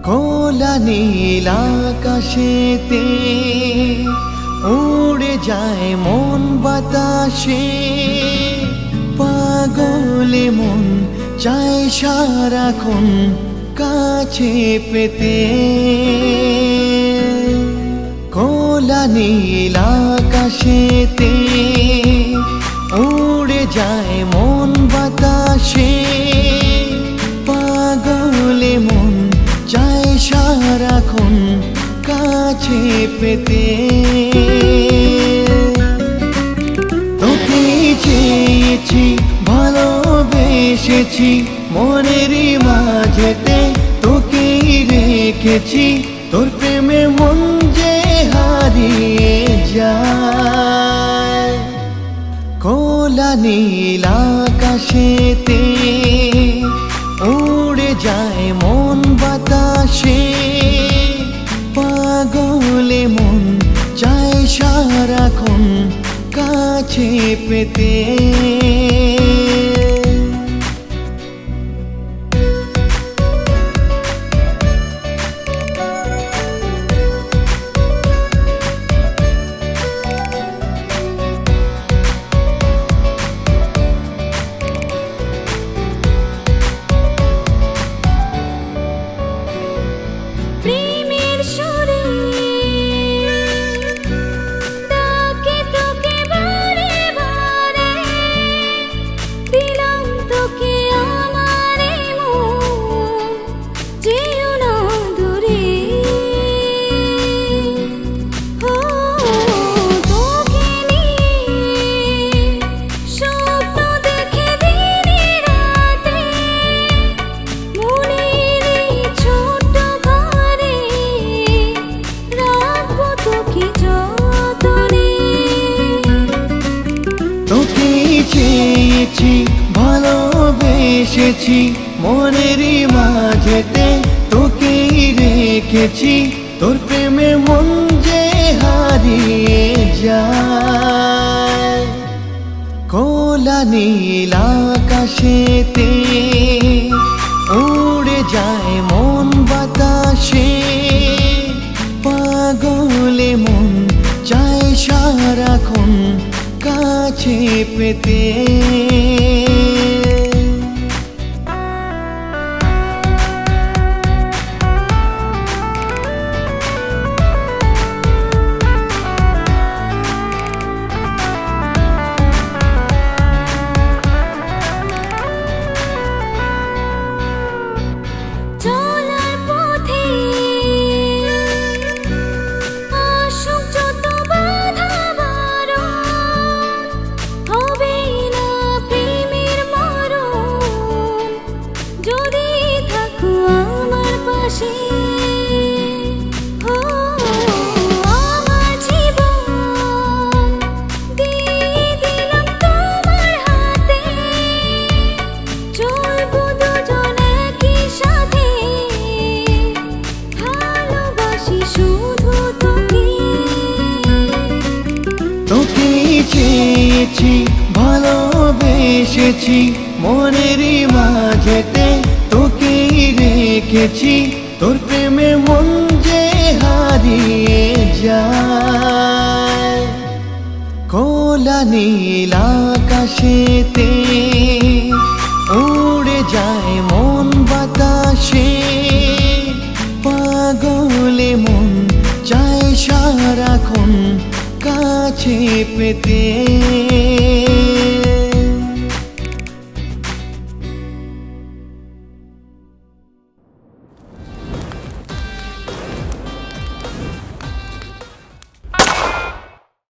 খোলা নীল আকাশেতে উড়ে যায় মন বাতাসে, পাগলে মন চায় সারাক্ষণ কাছে পেতে। খোলা নীল আকাশেতে উড়ে যায় মন বাতাসে, পাগলে মন চায় সারাক্ষণ কাছে পেতে। তোকে চেয়েছি ভালোবেসেছি মনেরই মাঝেতে, তোকেই রেখেছি তোর প্রেমে মন যে হারিয়ে যায়। খোলা নীল আকাশেতে উড়ে যায় মন বাতাসে, পাগলে মন চায় সারাক্ষণ কাছে পেতে। চেয়েছি ভালোবেসেছি মনেরই মাঝেতে, তোকেই রেখেছি তোর প্রেমে মন যে হারিয়ে যায়। খোলা নীল আকাশেতে উড়ে যায় মন বাতাসে, পাগলে মন চায় সারাক্ষণ কাছে পেতে। চেয়েছি ভালোবেসেছি মনেরই মাঝেতে, তোকেই রেখেছি তোর প্রেমে মন যে হারিয়ে যায়। খোলা নীল আকাশেতে উড়ে যায় মন বাতাসে, পাগলে মন চায় সারাক্ষণ কাছে পেতে।